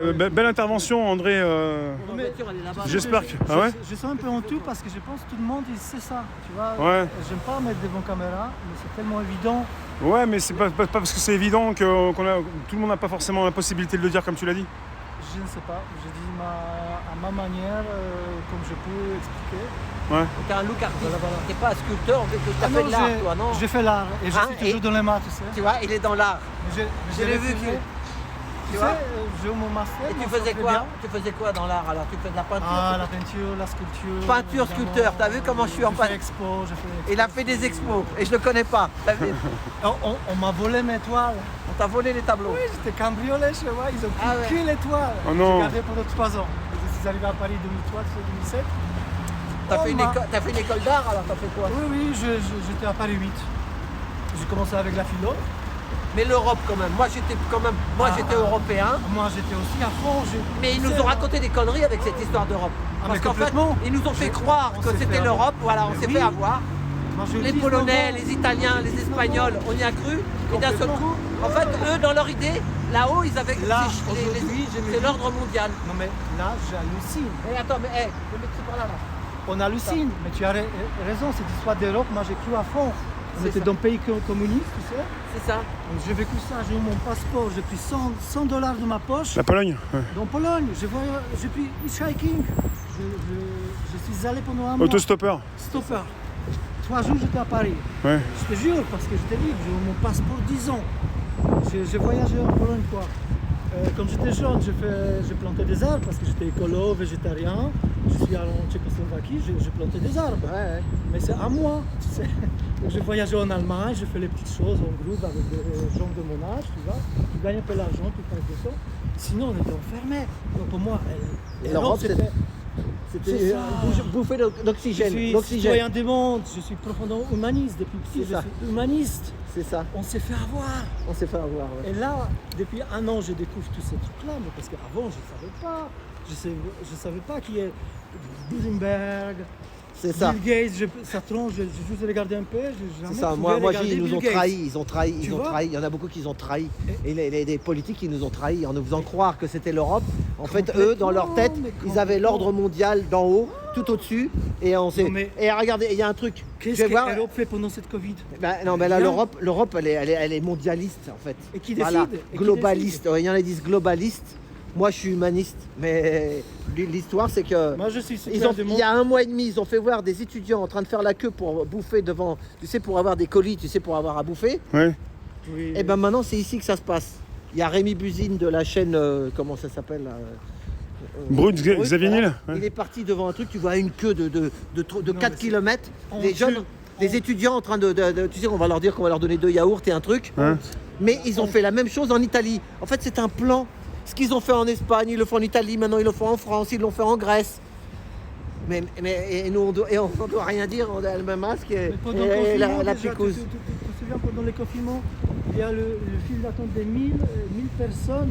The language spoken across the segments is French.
Belle intervention, André. J'espère que. Ah ouais. Je sens un peu honteux parce que je pense que tout le monde il sait ça. Tu vois. Ouais. J'aime pas mettre devant caméra, mais c'est tellement évident. Ouais, mais c'est pas parce que c'est évident que tout le monde n'a pas forcément la possibilité de le dire comme tu l'as dit. Je ne sais pas. Je dis à ma manière, comme je peux expliquer. Ouais. Tu as un look artiste. Voilà. Tu n'es pas sculpteur, tu as fait de l'art, toi, non? J'ai fait l'art et je Hein, suis toujours dans les maths, tu sais. Tu vois, il est dans l'art. Mais Je l'ai vu. Tu vois. sais, j'ai eu mon master. Et tu mon faisais très quoi? bien. Tu faisais quoi dans l'art alors? Tu fais de la peinture? Ah, la peinture, la sculpture. Peinture, évidemment. sculpteur, t'as vu comment je suis en J'ai fait peinture? expo, j'ai fait. Il a fait des expos et je le connais pas. T'as vu? On m'a volé mes toiles. On t'a volé les tableaux. Oui, j'étais cambriolé chez moi, ils ont Ah ouais. piqué les toiles. Oh non. J'ai gardé pendant 3 ans. Je suis arrivé à Paris 2003, c'est 2007. T'as fait une école d'art alors t'as fait quoi? Oui, j'étais à Paris 8. J'ai commencé avec la philo. Mais l'Europe quand même. Moi j'étais européen. Moi j'étais aussi à fond. Mais ils nous ont raconté des conneries avec cette histoire d'Europe. Ah, Parce mais qu'en fait, complètement. ils nous ont fait croire On que s'est fait c'était avoir. l'Europe. Voilà, on Mais s'est oui. fait avoir. Moi, j'ai Les 19 Polonais, ans. les Italiens, les 19 Espagnols, ans. on y a cru. Et d'un seul Complètement. coup, en fait, eux, dans leur idée, là-haut, ils avaient. Là, c'est- aujourd'hui, je me c'est dis- l'ordre mondial. Non mais là j'hallucine. Mais attends, mais le mec c'est par là. On hallucine. Mais tu as raison, cette histoire d'Europe, moi j'ai cru à fond. On C'est était ça. dans un pays communiste, tu sais. C'est ça. Donc, j'ai vécu ça, j'ai eu mon passeport, j'ai pris 100 dollars de ma poche. La Pologne. Ouais. Dans Pologne, j'ai pris hitchhiking. Je suis allé pendant un mois. Autostoppeur. Stopper. 3 jours, j'étais à Paris. Ouais. Je te jure, parce que j'étais libre, j'ai eu mon passeport 10 ans. J'ai voyagé en Pologne, quoi. Quand j'étais jeune, j'ai planté des arbres parce que j'étais écolo, végétarien. Je suis allé en Tchécoslovaquie, j'ai planté des arbres. Ouais. Mais c'est à moi, tu sais. Donc, j'ai voyagé en Allemagne, j'ai fait les petites choses en groupe avec des gens de mon âge, tu vois. Tu gagnes un peu d'argent, tu fais des choses. Sinon, on était enfermés. Donc pour moi, l'Europe, c'était c'est ça. bouffer Je d'oxygène. suis L'oxygène. citoyen du monde, je suis profondément humaniste depuis petit, C'est je ça. suis humaniste. C'est ça. On s'est fait avoir. On s'est fait avoir. Ouais. Et là, depuis 1 an, je découvre tous ces trucs-là, mais parce qu'avant, je ne savais pas. Je savais pas qui est Bilderberg, C'est ça. Bill Gates, ça tronche, je vous ai regardé un peu, j'ai jamais C'est ça. trouvé Moi, regarder ils nous Bill ont Gates. trahis. Ils ont trahi. Tu Ils ont vois. trahi. Il y en a beaucoup qui nous ont trahis. Et les politiques qui nous ont trahis en nous faisant croire que c'était l'Europe. En fait, eux, dans leur tête, Complètement, ils avaient l'ordre mondial d'en haut, tout au-dessus. Et on s'est. Non, mais- Et regardez, il y a un truc. Qu'est-ce Je vais que voir. l'Europe fait pendant cette Covid? Non, mais là, Rien. l'Europe, elle est mondialiste en fait. Et qui Voilà. décide Et qui Globaliste. Il y en a qui disent globaliste. Moi, je suis humaniste. Mais l'histoire, c'est que. Moi, je suis Il citoyen du monde. y a 1 mois et demi, ils ont fait voir des étudiants en train de faire la queue pour bouffer devant, tu sais, pour avoir des colis, tu sais, pour avoir à bouffer. Ouais. Oui. Et ben maintenant, c'est ici que ça se passe. Il y a Rémi Buzine de la chaîne, comment ça s'appelle là, Brut, Xavier voilà. Niel. Ouais. Il est parti devant un truc, tu vois une queue de Non, 4 mais km. on Des jeunes, tue. des étudiants en train tu sais, on va leur dire qu'on va leur donner 2 yaourts et un truc. Hein. Mais ils ont fait la même chose en Italie. En fait, c'est un plan. Ce qu'ils ont fait en Espagne, ils le font en Italie, maintenant ils le font en France, ils l'ont fait en Grèce. Et nous, on doit rien dire, on a le même masque et, Mais pendant le et confinement, la déjà, picouse. tu te souviens, pendant le confinement, il y a le fil d'attente des 1000 personnes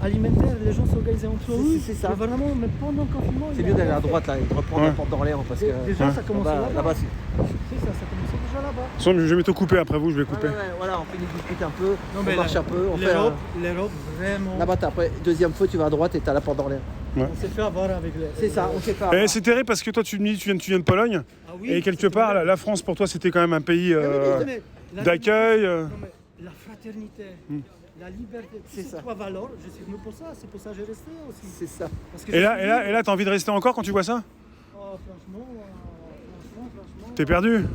alimentaires, les gens s'organisaient entre eux. C'est ça. Mais vraiment, mais pendant le confinement, C'est il y mieux a d'aller à rien fait. droite là et de reprendre Ouais. la porte d'Orléans parce que Déjà, ça commence là-bas. là-bas, C'est ça commençait déjà là-bas. De toute façon, je vais bientôt couper après vous, je vais couper. voilà, on finit de discuter un peu, Non, on marche un peu, on fait L'Europe, vraiment. là-bas après deuxième fois tu vas à droite et t'as la porte d'Orléans. On s'est fait avoir avec les. C'est ça, on sait pas. Eh, c'est terrible parce que toi, tu me dis, tu viens de Pologne. Ah oui, Et quelque c'est part, vrai. la France, pour toi, c'était quand même un pays Mais la d'accueil. Non, mais la fraternité, la liberté, C'est ça. 3 valeurs, je suis venu pour ça, c'est pour ça que j'ai resté aussi. C'est ça. Parce que Et là, t'as envie de rester encore quand tu vois ça? Oh, franchement. T'es perdu.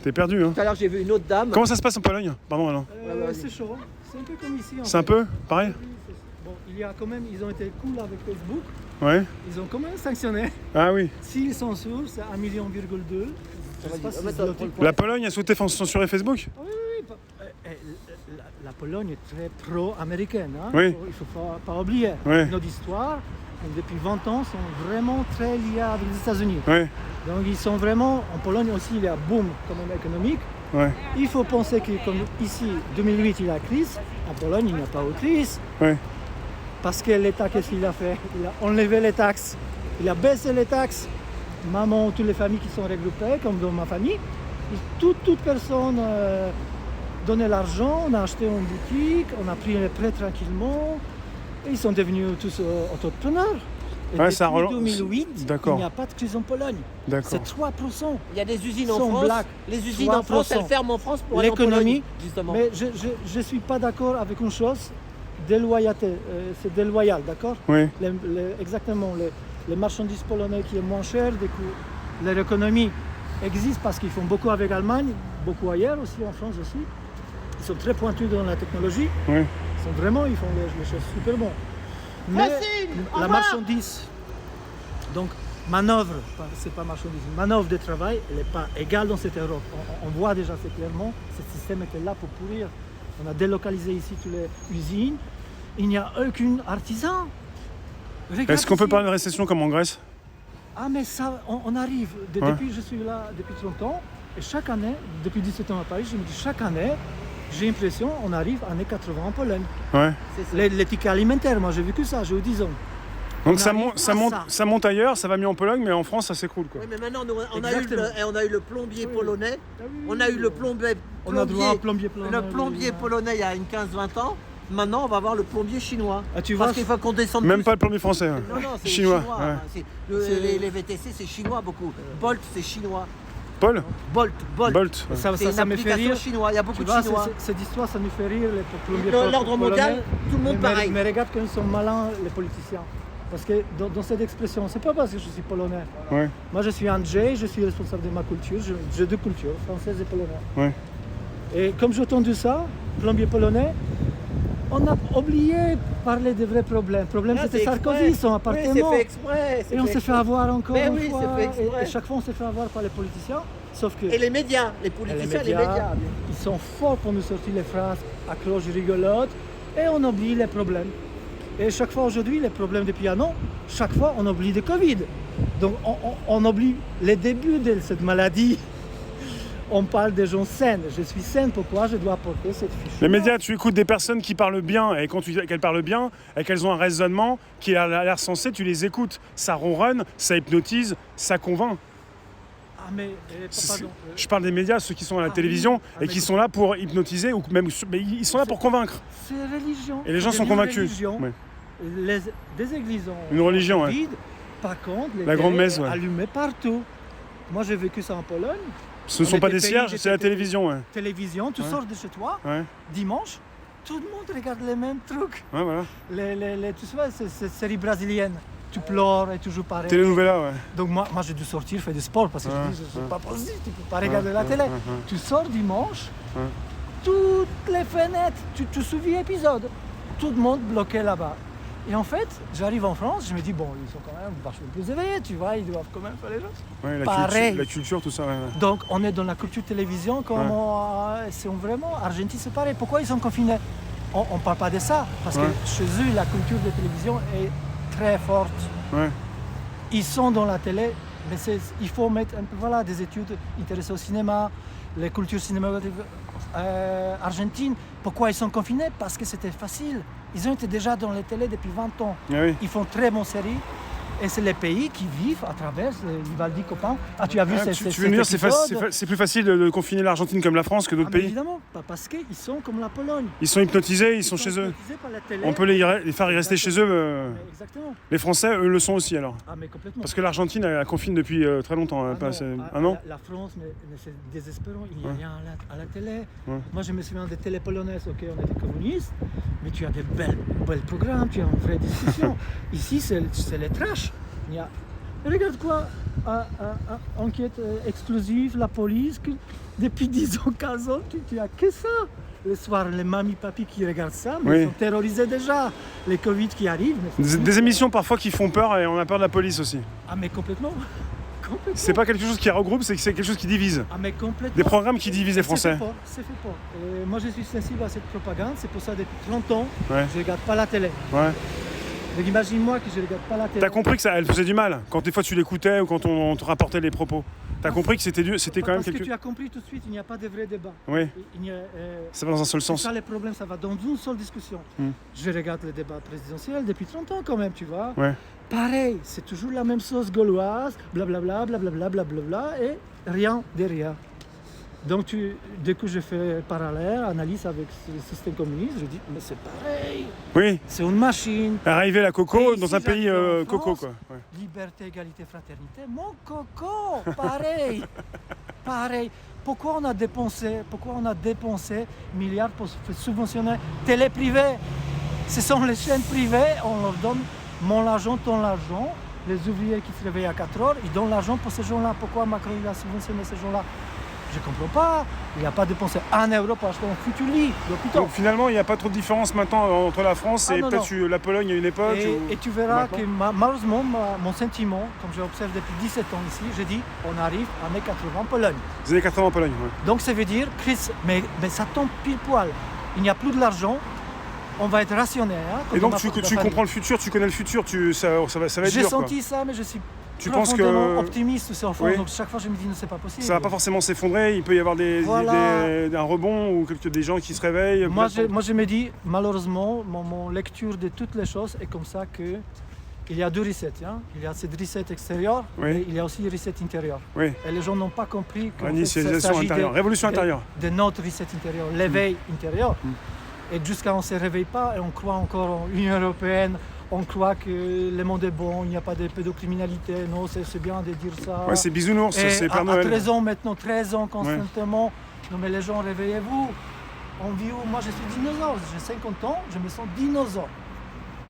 T'es perdu, hein. Tout à l'heure j'ai vu une autre dame. Comment ça se passe en Pologne? Pardon, Alain. vas-y. C'est chaud, c'est un peu comme ici. en C'est un fait. peu pareil? Bon, il y a quand même, ils ont été cool avec Facebook, Ouais. ils ont quand même sanctionné. Ah oui. S'ils censurent, c'est 1,2 million. Je sais pas si c'est zloty. La Pologne a souhaité censurer Facebook? Oui. La Pologne est très pro-américaine. Hein. Oui. Il ne faut pas oublier. Ouais. Notre histoire, depuis 20 ans, sont vraiment très liés avec les États-Unis. Ouais. Donc ils sont vraiment, en Pologne aussi, il y a un boom quand même économique. Ouais. Il faut penser que comme ici, 2008, il y a crise. En Pologne, il n'y a pas de crise. Ouais. Parce que l'État, qu'est-ce qu'il a fait? Il a enlevé les taxes. Il a baissé les taxes. Maman, toutes les familles qui sont regroupées, comme dans ma famille, toute personne donnait l'argent, on a acheté en boutique, on a pris les prêts tranquillement. Et ils sont devenus tous entrepreneurs. Et Ouais, ça depuis relance. 2008, D'accord. il n'y a pas de crise en Pologne. D'accord. C'est 3%. Il y a des usines en Sont France. black. Les usines en France, 3%. elles ferment en France pour aller en L'économie, Pologne, justement. mais je ne suis pas d'accord avec une chose, déloyauté, c'est déloyal, d'accord? Oui. Exactement, les marchandises polonaises qui est moins cher, du coup, leur économie existe parce qu'ils font beaucoup avec l'Allemagne, beaucoup ailleurs aussi, en France aussi. Ils sont très pointus dans la technologie, Oui. ils font les choses super bon. Mais la marchandise, donc manœuvre, c'est pas marchandise, manœuvre de travail, elle n'est pas égale dans cette Europe. On voit déjà assez clairement, ce système était là pour pourrir. On a délocalisé ici toutes les usines, il n'y a aucun artisan. Regarde Est-ce qu'on peut ici. parler de récession comme en Grèce? Ah mais ça, on arrive. Ouais. Depuis, je suis là depuis 30 ans, et chaque année, depuis 17 ans à Paris, je me dis chaque année, j'ai l'impression on arrive à années 80 en Pologne. Ouais. Les tickets alimentaires, moi j'ai vécu ça, j'ai eu 10 ans. Donc On ça arrive monte, à ça, monte, ça. ça monte ailleurs, ça va mieux en Pologne, mais en France ça s'écroule quoi. Oui, mais maintenant, on a eu le plombier Oui. polonais. Ah oui, On a eu le plombier, On a droit au plombier polonais. le plombier polonais il y a une 15-20 ans. Maintenant, on va voir le plombier chinois. Ah, tu vois, Parce qu'il faut qu'on descende Même plus. pas le plombier français. hein. Non, c'est Chinois, chinois. ouais. hein. C'est- Les VTC, c'est chinois beaucoup. Bolt, c'est chinois. Paul Bolt. Bolt. ouais. ça, C'est ça, une ça me fait application rire. chinoise. Il y a beaucoup Tu de vois, chinois. cette histoire, ça nous fait rire, les plombiers L'ordre polonais. mondial, tout le monde mais, pareil. mais regarde quand ils sont malins, les politiciens. Parce que dans cette expression, c'est pas parce que je suis polonais. Ouais. Moi, je suis Andrzej, je suis responsable de ma culture. J'ai deux cultures, française et polonaise. Ouais. Et comme j'ai entendu ça, plombier polonais, on a oublié de parler des vrais problèmes. Le problème, Ah, c'était c'est Sarkozy, exprès. son Oui, appartement. c'est fait exprès. Et on s'est fait avoir encore Mais une oui, fois. c'est fait exprès. Et chaque fois, on s'est fait avoir par les politiciens. Sauf que Et les médias, les politiciens, les médias. ils sont forts pour nous sortir les phrases à cloche rigolote et on oublie les problèmes. Et chaque fois aujourd'hui, les problèmes de piano, chaque fois, on oublie le Covid. Donc, on oublie les débuts de cette maladie. On parle des gens sains. Je suis saine, pourquoi je dois apporter cette fiche? Les médias, tu écoutes des personnes qui parlent bien, et quand tu dis qu'elles parlent bien, et qu'elles ont un raisonnement qui a l'air sensé, tu les écoutes. Ça ronronne, ça hypnotise, ça convainc. Ah, mais, pardon. Je parle des médias, ceux qui sont à la Ah télévision, oui. Ah, et mais qui sont là pour hypnotiser, ou même, mais ils sont là pour convaincre. C'est religion. Et les gens C'est sont une convaincus. religion. Ouais. Des églises ont Une religion, ouais. vide. Par contre, les La grande télés messe, ouais. allumées partout. Moi, j'ai vécu ça en Pologne. Ce ne On sont pas était des pays cierges, des c'est la télé- télévision, ouais. Télévision, tu Ouais. sors de chez toi, Ouais, dimanche, tout le monde regarde les mêmes trucs. ouais, voilà. Tu sais, c'est série brésilienne. Tu pleures et toujours pareil. Télénouvela, ouais. Donc moi j'ai dû sortir, faire du sport parce que Ouais, je dis, c'est ouais. pas possible, tu peux pas regarder la télé. ouais. Tu sors dimanche, Ouais. toutes les fenêtres, tu te souviens épisode, tout le monde bloqué là-bas. Et en fait, j'arrive en France, je me dis, bon, ils sont quand même vachement plus éveillés, tu vois, ils doivent quand même faire les choses. Ouais, Pareil. la culture, tout ça, ouais. Donc on est dans la culture télévision, comme c'est vraiment, Argentine c'est pareil. Pourquoi ils sont confinés? On ne parle pas de ça, parce Ouais. que chez eux, la culture de télévision est très forte. Ouais. Ils sont dans la télé, mais il faut mettre un peu, voilà, des études intéressées au cinéma, les cultures cinématographiques argentines. Pourquoi ils sont confinés? Parce que c'était facile. Ils ont été déjà dans les télés depuis 20 ans. Ah oui. Ils font très bonnes séries. Et c'est les pays qui vivent à travers les Vivaldi copains. Ah, tu as vu Ah, ces tu veux me dire c'est plus facile de confiner l'Argentine comme la France que d'autres pays? Évidemment, pas parce qu'ils sont comme la Pologne. Ils sont hypnotisés, ils sont chez eux. hypnotisés par la télé. On peut les faire y rester chez eux. Mais exactement. Les Français, eux, le sont aussi alors. Ah, mais complètement. Parce que l'Argentine, elle confine depuis très longtemps. Ah pas- non, c'est- ah, un an la France, mais c'est désespérant. Il n'y a Ouais. rien à la télé. Ouais. Moi, je me souviens des télés polonaises. Ok, on était communistes, mais tu as des belles programmes, tu as une vraie discussion. Ici, c'est les trash. Il y a... Regarde quoi, enquête exclusive, la police, depuis 10 ans, 15 ans, tu as que ça. Le soir, les mamies, papis qui regardent ça, mais Oui. ils sont terrorisés déjà. Les Covid qui arrivent. Mais des émissions parfois qui font peur et on a peur de la police aussi. Ah, mais complètement. Complètement. C'est pas quelque chose qui regroupe, c'est quelque chose qui divise. Ah, mais complètement. Des programmes qui divisent les Français. C'est fait pas. Moi, je suis sensible à cette propagande. C'est pour ça, depuis 30 ans, Ouais. je ne regarde pas la télé. Ouais. Donc, imagine-moi que je ne regarde pas la télé. T'as compris que ça, elle faisait du mal quand des fois tu l'écoutais ou quand on te rapportait les propos. T'as compris que c'était quand même Parce que quelque. tu as compris tout de suite, il n'y a pas de vrai débat. Oui, Il n'y a, ça va dans un seul c'est sens. ça le problème, ça va dans une seule discussion. Hmm. Je regarde les débats présidentiels depuis 30 ans quand même, tu vois. Ouais. Pareil, c'est toujours la même sauce gauloise, blablabla, blablabla, blablabla, et rien derrière. Donc, du coup, j'ai fait parallèle, analyse avec le système communiste. Je dis, mais c'est pareil, Oui. c'est une machine. Arriver la coco Et dans ici, un pays j'habite en coco, France. quoi. Ouais. Liberté, égalité, fraternité. Mon coco, pareil. Pareil. Pourquoi on a dépensé milliards pour subventionner télé privée? Ce sont les chaînes privées, on leur donne mon argent, ton argent. Les ouvriers qui se réveillent à 4 heures, ils donnent l'argent pour ces gens-là. Pourquoi Macron il a subventionné ces gens-là? Je ne comprends pas. Il n'a pas dépensé 1 euro pour acheter un futur lit d'hôpital. Donc finalement, il n'y a pas trop de différence maintenant entre la France et non, peut-être la Pologne à une époque. Et tu verras maintenant. que malheureusement, mon sentiment, comme j'observe depuis 17 ans ici, je dis on arrive à années 80 en Pologne. Les années 80 en Pologne, ouais. Donc ça veut dire, Chris, mais ça tombe pile poil. Il n'y a plus de l'argent, on va être rationnaire. Et donc tu comprends le futur, tu connais le futur, ça va être J'ai dur, quoi. senti ça, mais je suis Tu penses profondément que optimiste sur le fond. Oui. Donc chaque fois je me dis, non, c'est pas possible. ça va pas forcément s'effondrer, il peut y avoir Voilà. un rebond ou des gens qui se réveillent. Moi peut-être. je me dis, malheureusement, mon lecture de toutes les choses est comme ça que il y a deux resets. Hein. Il y a cette reset extérieure, Oui. et il y a aussi reset intérieur. Oui, Et les gens n'ont pas compris que initialisation intérieure, révolution intérieure. de notre reset intérieur, l'éveil intérieur. Et jusqu'à on ne se réveille pas et on croit encore en l'Union européenne, on croit que le monde est bon, il n'y a pas de pédocriminalité. Non, c'est bien de dire ça. Ouais, c'est bisounours, Et c'est Père à Noël. 13 ans maintenant, 13 ans constamment. Non mais les gens, réveillez-vous. On vit où? Moi je suis dinosaure, j'ai 50 ans, je me sens dinosaure.